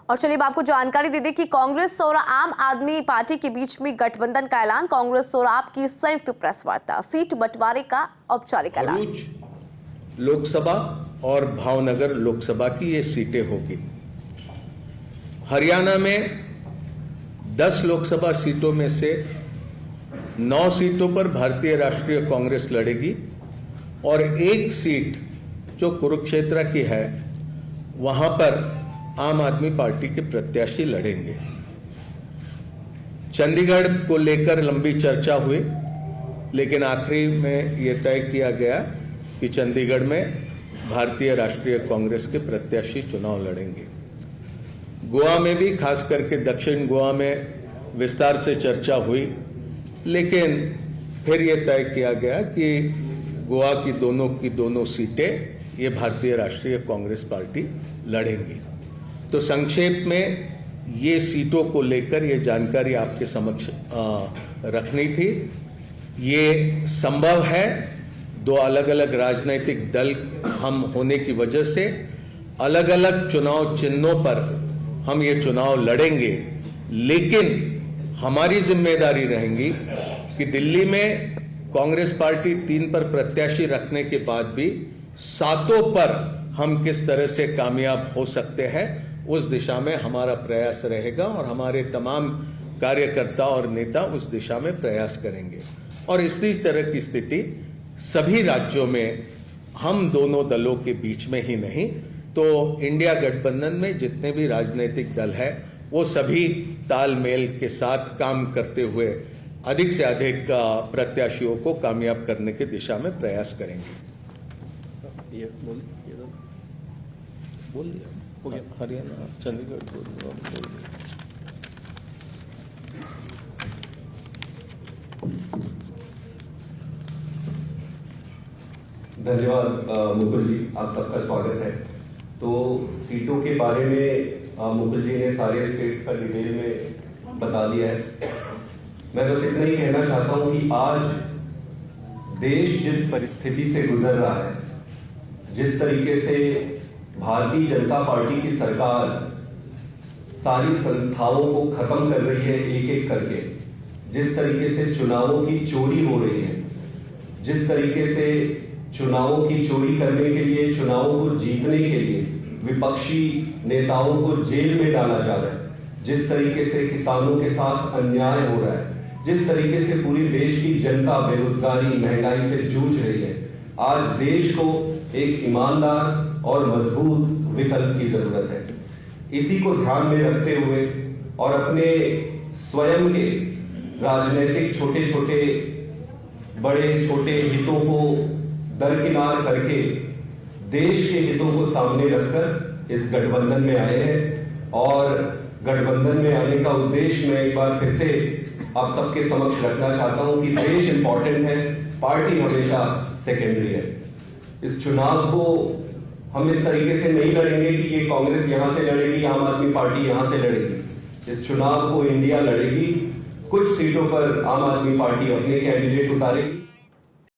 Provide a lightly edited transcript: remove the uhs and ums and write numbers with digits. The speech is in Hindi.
और चलिए अब आपको जानकारी दे दें कि कांग्रेस और आम आदमी पार्टी के बीच में गठबंधन का ऐलान। कांग्रेस और आप की संयुक्त प्रेस वार्ता, सीट बंटवारे का औपचारिक ऐलान। भरूच लोकसभा और भावनगर लोकसभा की ये सीटें होगी। हरियाणा में 10 लोकसभा सीटों में से 9 सीटों पर भारतीय राष्ट्रीय कांग्रेस लड़ेगी और 1 सीट जो कुरुक्षेत्र की है वहां पर आम आदमी पार्टी के प्रत्याशी लड़ेंगे। चंडीगढ़ को लेकर लंबी चर्चा हुई, लेकिन आखिरी में यह तय किया गया कि चंडीगढ़ में भारतीय राष्ट्रीय कांग्रेस के प्रत्याशी चुनाव लड़ेंगे। गोवा में भी, खास करके दक्षिण गोवा में विस्तार से चर्चा हुई, लेकिन फिर यह तय किया गया कि गोवा की दोनों सीटें ये भारतीय राष्ट्रीय कांग्रेस पार्टी लड़ेंगी। तो संक्षेप में ये सीटों को लेकर ये जानकारी आपके समक्ष रखनी थी। ये संभव है, 2 अलग अलग राजनीतिक दल हम होने की वजह से अलग अलग चुनाव चिन्हों पर हम ये चुनाव लड़ेंगे, लेकिन हमारी जिम्मेदारी रहेगी कि दिल्ली में कांग्रेस पार्टी 3 पर प्रत्याशी रखने के बाद भी 7 पर हम किस तरह से कामयाब हो सकते हैं, उस दिशा में हमारा प्रयास रहेगा और हमारे तमाम कार्यकर्ता और नेता उस दिशा में प्रयास करेंगे। और इसी तरह की स्थिति सभी राज्यों में हम दोनों दलों के बीच में ही नहीं, तो इंडिया गठबंधन में जितने भी राजनीतिक दल है वो सभी तालमेल के साथ काम करते हुए अधिक से अधिक प्रत्याशियों को कामयाब करने की दिशा में प्रयास करेंगे। ये बोल दिया हो गया। हरियाणा, चंडीगढ़ धन्यवाद मुकुल जी, आप सबका स्वागत है। तो सीटों के बारे में मुकुल जी ने सारे स्टेट्स का डिटेल में बता दिया है। मैं बस इतना ही कहना चाहता हूं कि आज देश जिस परिस्थिति से गुजर रहा है, जिस तरीके से भारतीय जनता पार्टी की सरकार सारी संस्थाओं को खत्म कर रही है एक एक करके, जिस तरीके से चुनावों की चोरी हो रही है, जिस तरीके से चुनावों की चोरी करने के लिए, चुनावों को जीतने के लिए विपक्षी नेताओं को जेल में डाला जा रहा है, जिस तरीके से किसानों के साथ अन्याय हो रहा है, जिस तरीके से पूरी देश की जनता बेरोजगारी, महंगाई से जूझ रही है, आज देश को एक ईमानदार और मजबूत विकल्प की जरूरत है। इसी को ध्यान में रखते हुए और अपने स्वयं के राजनीतिक छोटे छोटे हितों को दरकिनार करके देश के हितों को सामने रखकर इस गठबंधन में आए हैं। और गठबंधन में आने का उद्देश्य मैं एक बार फिर से आप सबके समक्ष रखना चाहता हूं कि देश इंपॉर्टेंट है, पार्टी हमेशा सेकेंडरी है। इस चुनाव को हम इस तरीके से नहीं लड़ेंगे कि ये कांग्रेस यहां से लड़ेगी, आम आदमी पार्टी यहां से लड़ेगी। इस चुनाव को इंडिया लड़ेगी। कुछ सीटों पर आम आदमी पार्टी अपने कैंडिडेट उतारेगी।